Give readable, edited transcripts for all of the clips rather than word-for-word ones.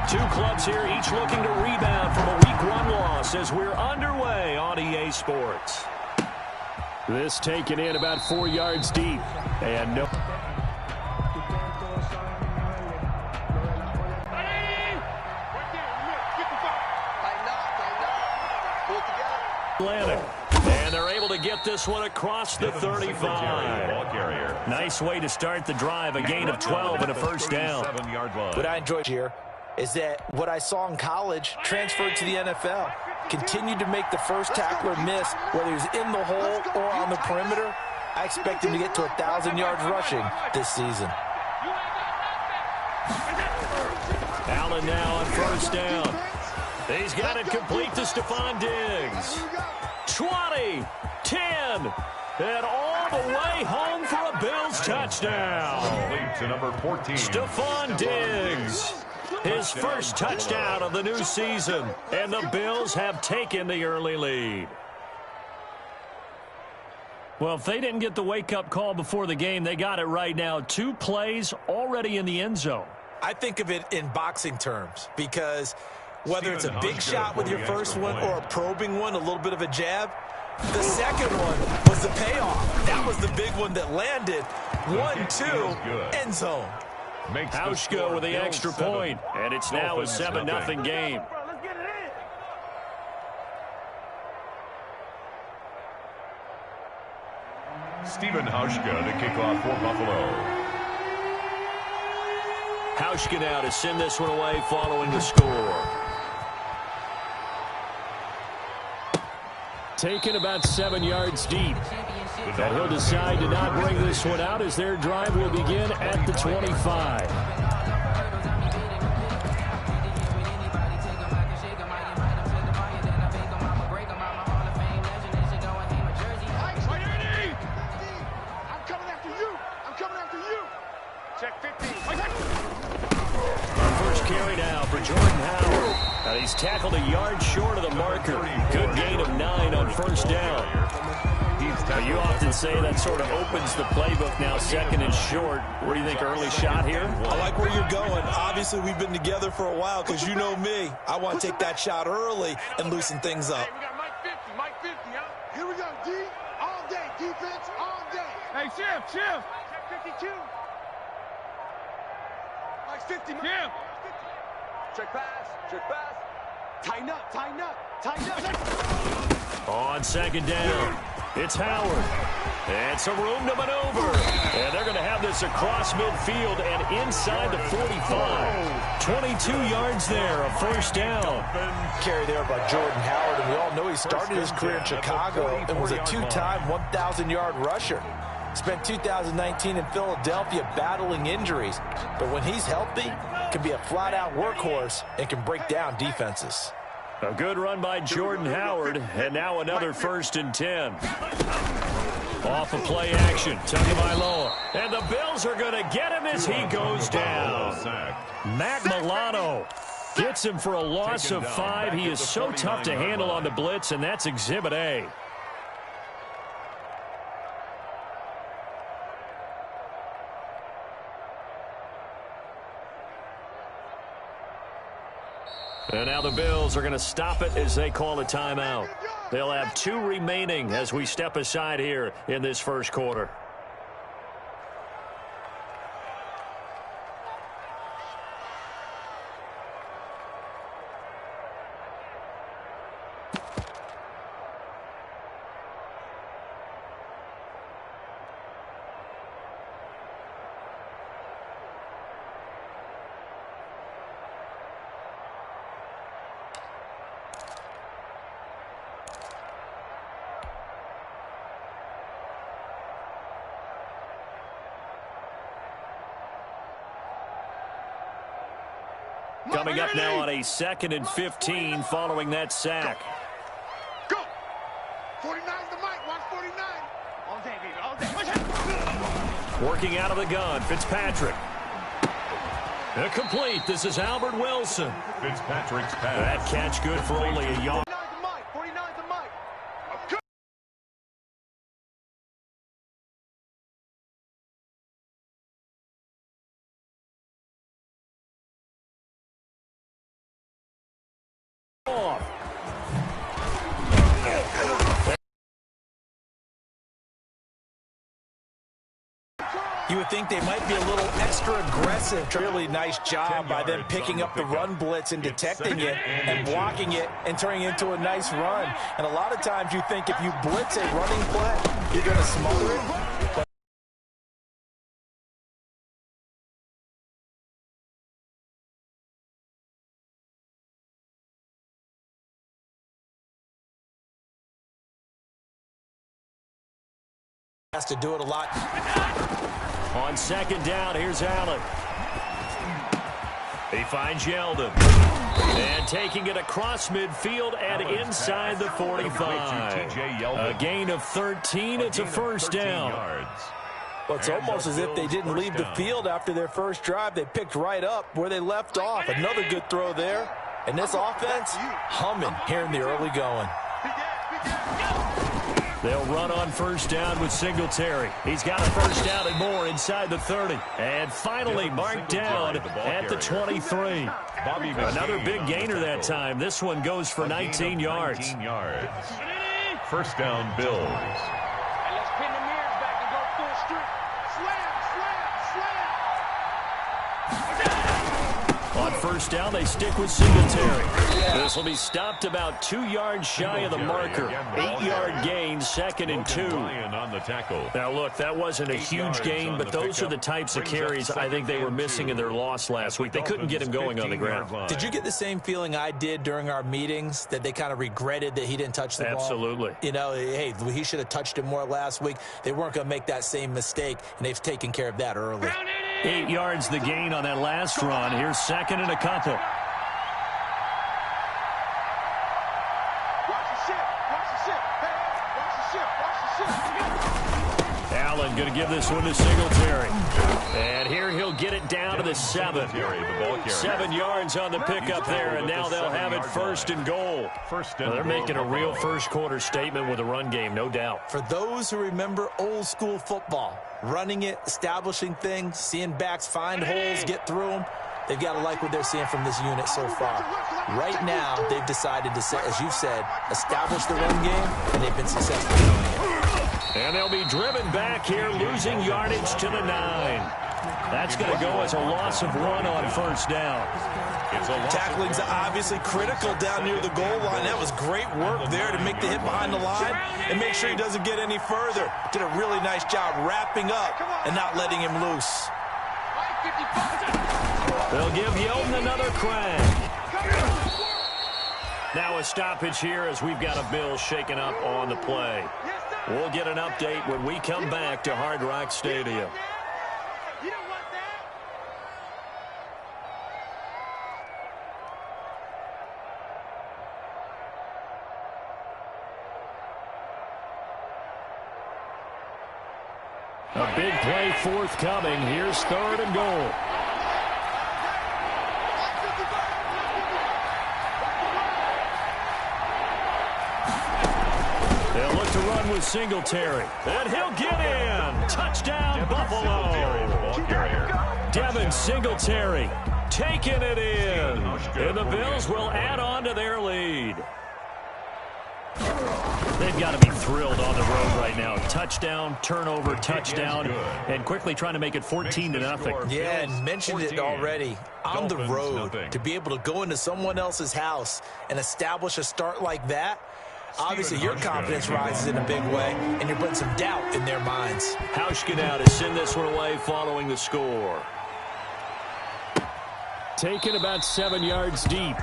Two clubs here, each looking to rebound from a Week 1 loss as we're underway on EA Sports. This taken in about 4 yards deep. And no... And they're able to get this one across the 35. Nice way to start the drive, a gain of 12 and a first down. What I enjoyed here is that what I saw in college transferred to the NFL. Continued to make the first tackler miss, whether he's in the hole or on the perimeter. I expect him to get to 1,000 yards rushing this season. Allen now on first down. He's got it complete to Stephon Diggs. 20, 10, and all the way home for a Bills touchdown. To number 14. Stephon Diggs, his first touchdown of the new season, and the Bills have taken the early lead. Well, if they didn't get the wake-up call before the game, they got it right now. 2 plays already in the end zone. I think of it in boxing terms because whether it's a big shot with your first one or a probing one, a little bit of a jab, the second one was the payoff. That was the big one that landed. 1-2, end zone. Hauschka with the extra point, and it's now a 7-0 game. Stephen Hauschka to kick off for Buffalo. Hauschka now to send this one away following the score. Taken about 7 yards deep. And he'll decide to not bring this one out as their drive will begin at the 25. First carry now for Jordan Howard. And he's tackled a yard short of the marker. Good gain of 9 on first down. You often say that sort of opens the playbook now, second and short. What do you think, early shot here? I like where you're going. Obviously, we've been together for a while because you know me. I want to take that shot early and loosen things up. Mike 50, huh? Here we go, D. All day. Defense all day. Hey, shift. Check 52. Mike's 50, Mike. Shift. Check pass. Tighten up. On second down, it's Howard. And some room to maneuver. And they're going to have this across midfield and inside the 45. 22 yards there, a first down. Carry there by Jordan Howard, and we all know he started his career in Chicago and was a 2-time 1,000-yard rusher. Spent 2019 in Philadelphia battling injuries, but when he's healthy, can be a flat-out workhorse and can break down defenses. A good run by Jordan Howard, and now another 1st and 10. Off of play action, Tagovailoa. And the Bills are going to get him as he goes down. Matt Milano gets him for a loss of 5. He is so tough to handle on the blitz, and that's Exhibit A. And now the Bills are going to stop it as they call a timeout. They'll have 2 remaining as we step aside here in this first quarter. Coming up now on a 2nd and 15 following that sack. Go. 49's the mic. Watch 49. All day, baby. All day. Working out of the gun, Fitzpatrick. Complete. This is Albert Wilson. Fitzpatrick's pass. That catch good for only a yard. You would think they might be a little extra aggressive. Really nice job by them picking up the run blitz and detecting it and blocking it and turning it into a nice run. And a lot of times you think if you blitz a running play, you're going to smother it. But has to do it a lot. On second down, here's Allen. He finds Yeldon. And taking it across midfield and inside the 45. A gain of 13. It's a first down. Well, it's almost as if they didn't leave the field after their first drive. They picked right up where they left off. Another good throw there. And this offense, humming here in the early going. They'll run on first down with Singletary. He's got a first down and more inside the 30. And finally marked down at the 23. Another big gainer that time. This one goes for 19 yards. First down, Bills. Let's pin the mirrors back and go full strip. Slam, slam, slam. On first down, they stick with Singletary. This will be stopped about 2 yards shy of the marker. 8-yard gain, 2nd and 2. Now, look, that wasn't a huge gain, but those are the types of carries I think they were missing in their loss last week. They couldn't get him going on the ground. Did you get the same feeling I did during our meetings, that they kind of regretted that he didn't touch the ball? Absolutely. You know, hey, he should have touched it more last week. They weren't going to make that same mistake, and they've taken care of that early. 8 yards the gain on that last run. Here's 2nd and a couple. Watch the ship. Watch the ship. Hey, watch the ship. Watch the ship. Allen going to give this one to Singletary. And here he'll get it down to the 7. 7 yards on the pickup there, and now they'll have it 1st and goal. Well, they're making a real first-quarter statement with a run game, no doubt. For those who remember old-school football, running it, establishing things, seeing backs find holes, get through them, they've got to like what they're seeing from this unit so far. Right now, they've decided to, as you've said, establish the run game, and they've been successful doing it. And they'll be driven back here, losing yardage to the 9. That's going to go as a loss of 1 on first down. Tackling's obviously critical down near the goal line. That was great work there to make the hit behind the line and make sure he doesn't get any further. Did a really nice job wrapping up and not letting him loose. They'll give Yeldon another crack. Now a stoppage here as we've got a Bill shaken up on the play. We'll get an update when we come back to Hard Rock Stadium. You don't want that. A big play forthcoming. Here's 3rd and goal. They'll look to run with Singletary. And he'll get in. Touchdown, Buffalo. Devin Singletary taking it in. And the Bills will add on to their lead. They've got to be thrilled on the road right now. Touchdown, turnover, touchdown, and quickly trying to make it 14-0. Yeah, and mentioned it already. On the road, to be able to go into someone else's house and establish a start like that, obviously your confidence rises in a big way, and you're putting some doubt in their minds. Hauschka now to send this one away following the score. Taken about 7 yards deep.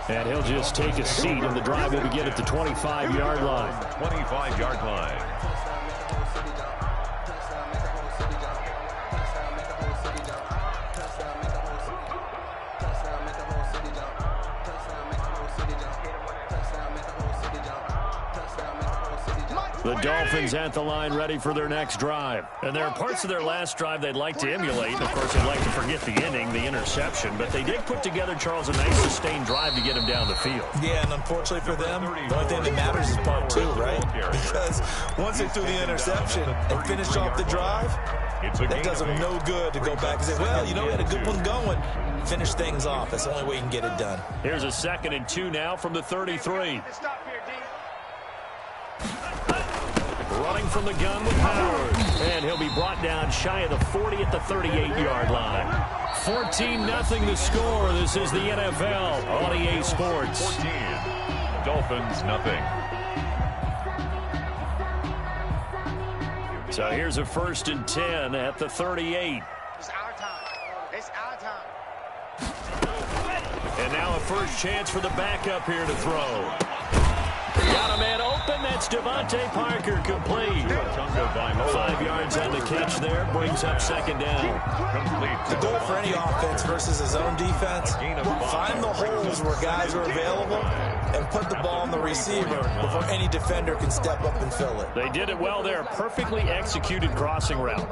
And he'll just take a seat, and the drive will begin at the 25-yard line. 25-yard line. The Dolphins at the line ready for their next drive. And there are parts of their last drive they'd like to emulate. Of course, they'd like to forget the inning, the interception. But they did put together, Charles, a nice sustained drive to get him down the field. Yeah, and unfortunately for them, the only thing that matters is part 2, right? Because once they threw the interception and finished off the drive, that does them no good to go back and say, well, you know, we had a good one going. Finish things off. That's the only way you can get it done. Here's a 2nd and 2 now from the 33. running from the gun with Howard. And he'll be brought down shy of the 40 at the 38-yard line. 14-0 the score. This is the NFL on EA Sports. 14. Dolphins, nothing. So here's a 1st and 10 at the 38. It's our time. It's our time. And now a first chance for the backup here to throw. Got a man open. That's Devontae Parker complete. 5 yards on the catch there. Brings up 2nd down. The goal for any offense versus his own defense, find the holes where guys are available and put the ball on the receiver before any defender can step up and fill it. They did it well there. Perfectly executed crossing route.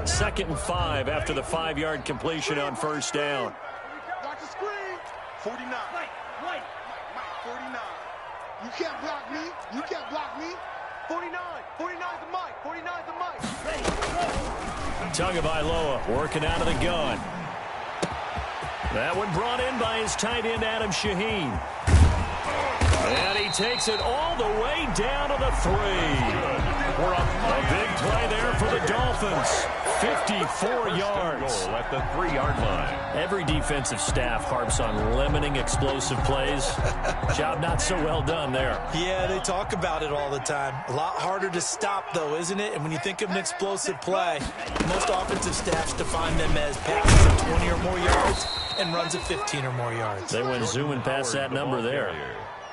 2nd and 5 after the 5-yard completion on 1st down. Watch the screen. 49. Mike, 49. You can't block me. You can't block me. 49. 49's the Mike. 49's the Mike. Tagovailoa working out of the gun. That one brought in by his tight end, Adam Shaheen. And he takes it all the way down to the 3. A big play there for the Dolphins. 54 yards. Goal at the 3-yard line. Every defensive staff harps on limiting explosive plays. Job not so well done there. Yeah, they talk about it all the time. A lot harder to stop, though, isn't it? And when you think of an explosive play, most offensive staffs define them as passes of 20 or more yards and runs of 15 or more yards. They went zooming past that number there.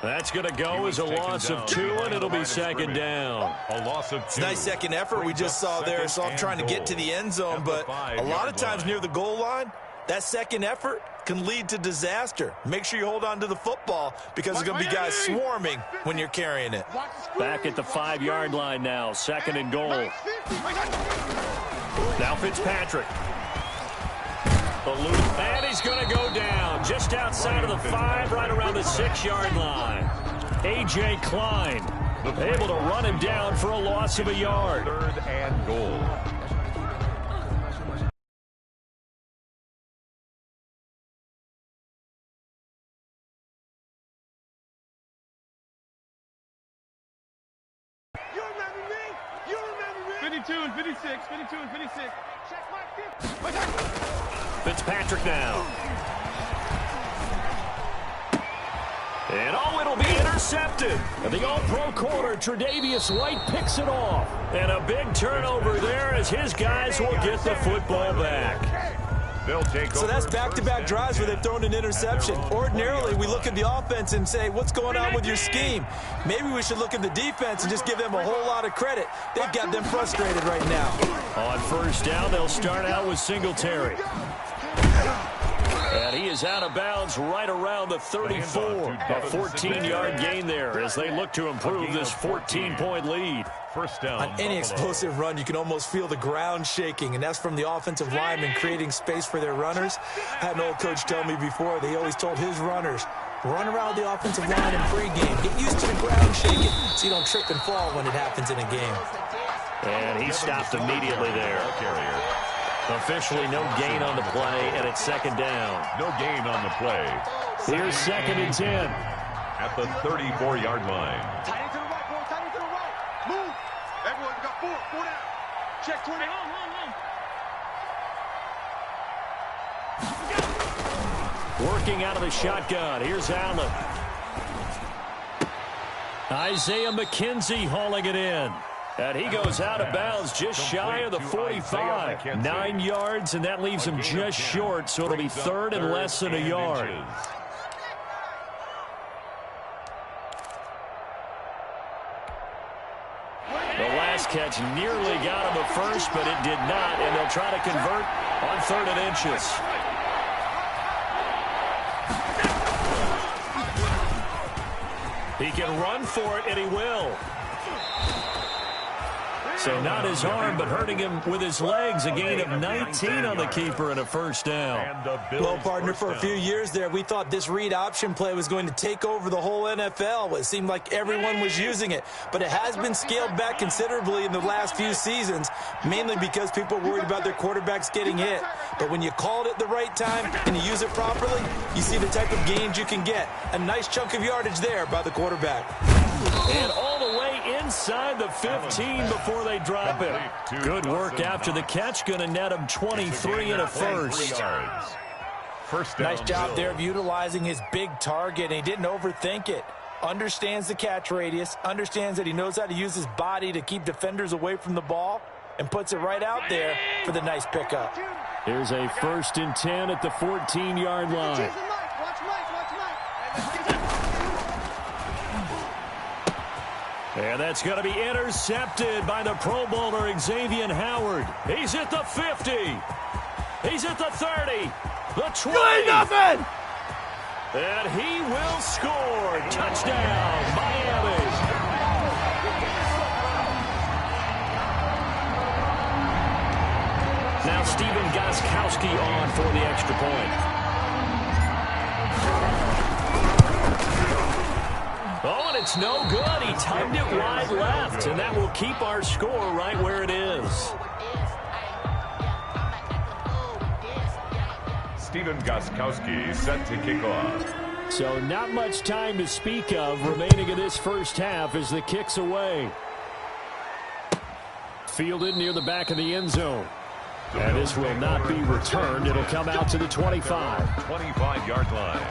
That's going to go as a loss of 2, and it'll be 2nd down. A loss of 2. It's a nice second effort we just saw there. So I'm trying to get to the end zone, but a lot of times near the goal line, that second effort can lead to disaster. Make sure you hold on to the football because there's going to be guys swarming when you're carrying it. Back at the 5-yard line now, 2nd and goal. Now Fitzpatrick. And he's going to go down just outside of the 5, right around the 6-yard line. A.J. Klein able to run him down for a loss of a yard. 3rd and goal. You remember me? You remember me? 52 and 56. 52 and 56. Check my 50. Fitzpatrick now. And it'll be intercepted. And the all-pro corner, Tre'Davious White, picks it off. And a big turnover there as his guys will get the football back. They'll take So that's back-to-back drives where they've thrown an interception. Ordinarily, we look at the offense and say, what's going on with your scheme? Maybe we should look at the defense and just give them a whole lot of credit. They've got them frustrated right now. On 1st down, they'll start out with Singletary. And he is out of bounds right around the 34. A 14-yard gain there as they look to improve this 14-point lead. 1st down. On any explosive run, you can almost feel the ground shaking, and that's from the offensive linemen creating space for their runners. I had an old coach tell me before, they always told his runners, run around the offensive line in pregame. Get used to the ground shaking so you don't trip and fall when it happens in a game. And he stopped immediately there. Officially no gain on the play, and it's 2nd down. No gain on the play. Here's 2nd and 10. At the 34-yard line. Tight end to the right, boy. Tight end to the right. Move. Everyone got 4. 4 down. Check 20. Working out of the shotgun. Here's Allen. Isaiah McKenzie hauling it in. And he goes out of bounds just shy of the 45. 9 yards, and that leaves him just short, so it'll be 3rd and less than a yard. The last catch nearly got him a first, but it did not, and they'll try to convert on 3rd and inches. He can run for it, and he will. So not his arm, but hurting him with his legs. A gain of 19 on the keeper and a first down. Well, partner, for a few years there, we thought this read option play was going to take over the whole NFL. It seemed like everyone was using it, but it has been scaled back considerably in the last few seasons, mainly because people are worried about their quarterbacks getting hit. But when you call it at the right time and you use it properly, you see the type of gains you can get. A nice chunk of yardage there by the quarterback. And all the way inside the 15 before they drop it. Good work after the catch. Going to net him 23 and a first. Nice job there of utilizing his big target, and he didn't overthink it. Understands the catch radius, understands that he knows how to use his body to keep defenders away from the ball, and puts it right out there for the nice pickup. Here's a 1st and 10 at the 14-yard line. And that's going to be intercepted by the Pro Bowler Xavier Howard. He's at the 50. He's at the 30. The 20. Nothing! And he will score. Touchdown, Miami. Now Stephen Gostkowski on for the extra point. Oh, and it's no good. He tugged it wide left, and that will keep our score right where it is. Stephen Gostkowski set to kick off. So not much time to speak of remaining in this first half as the kick's away. Fielded near the back of the end zone. And this will not be returned. It'll come out to the 25. 25-yard line.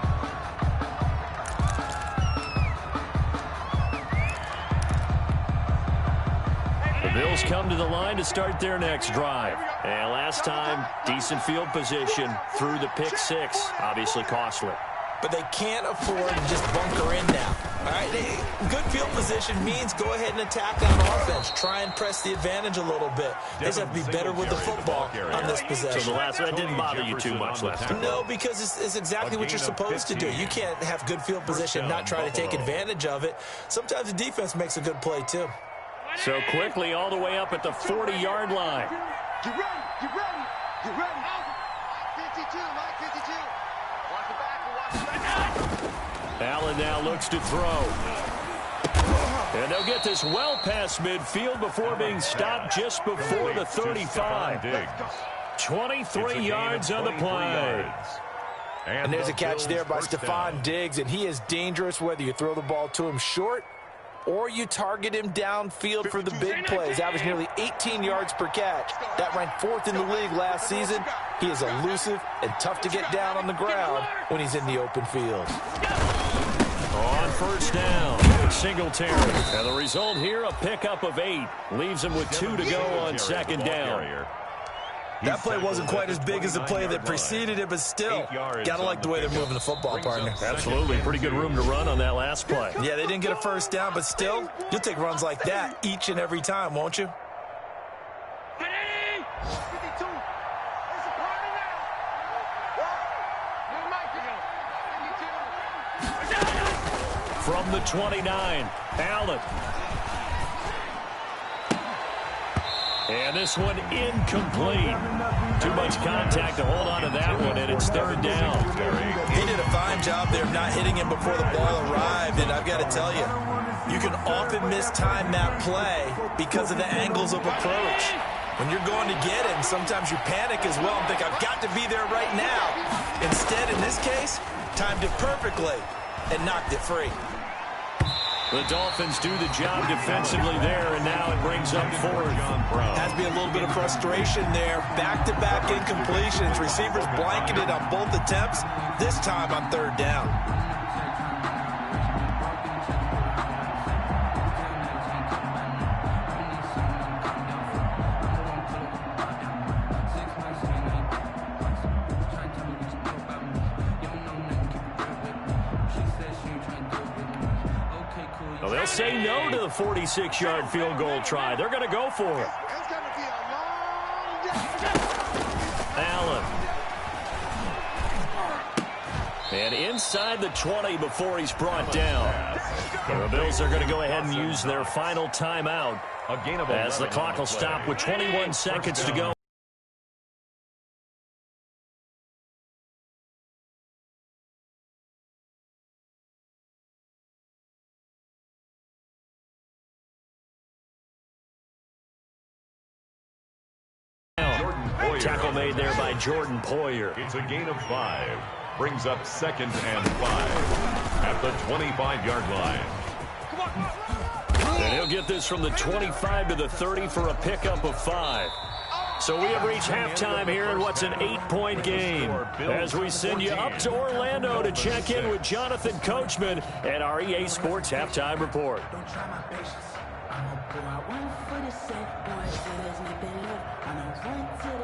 The Bills come to the line to start their next drive. And last time, decent field position through the pick six. Obviously costly. But they can't afford to just bunker in now. All right, good field position means go ahead and attack on offense. Try and press the advantage a little bit. They just have to be better with the football on this possession. So the last one didn't bother you too much last time? No, because it's exactly what you're supposed to do. You can't have good field position and not try to take advantage of it. Sometimes the defense makes a good play, too. So quickly all the way up at the 40-yard line. Get ready, get ready, get ready. 52, Mike, 52. Watch the back, watch the back. Allen now looks to throw. And they'll get this well past midfield before being stopped just before the 35. 23 yards on the play. And there's a catch there by Stephon Diggs, and he is dangerous whether you throw the ball to him short or you target him downfield for the big plays. Averaged nearly 18 yards per catch. That ranked 4th in the league last season. He is elusive and tough to get down on the ground when he's in the open field. On first down, Singletary. And the result here, a pickup of 8. Leaves him with 2 to go on 2nd down. That play wasn't quite as big as the play that preceded it, but still, gotta like the way they're moving the football, partner. Absolutely, pretty good room to run on that last play. Yeah, they didn't get a first down, but still, you'll take runs like that each and every time, won't you? 52. It's a party now. From the 29, Allen. And this one incomplete. Too much contact to hold on to that one, and it's 3rd down. He did a fine job there of not hitting him before the ball arrived, and I've got to tell you, you can often mistime that play because of the angles of approach. When you're going to get him, sometimes you panic as well and think, I've got to be there right now. Instead, in this case, timed it perfectly and knocked it free. The Dolphins do the job defensively there, and now it brings up 4th. Has to be a little bit of frustration there. Back-to-back incompletions. Receivers blanketed on both attempts, this time on 3rd down. Well, they'll say no to the 46-yard field goal try. They're going to go for it. It's going to be a long day. Allen. And inside the 20 before he's brought down. The Bills are going to go ahead and use their final timeout as the clock will stop with 21 seconds to go. Tackle made there by Jordan Poyer. It's a gain of 5. Brings up 2nd and 5 at the 25-yard line. And he'll get this from the 25 to the 30 for a pickup of 5. So we have reached halftime here in what's an 8-point game. As we send you up to Orlando to check in with Jonathan Coachman at our EA Sports Halftime Report. Don't try my patience. I'm gonna pull out one for the set, boy, so there's nothing left. I'm gonna run to the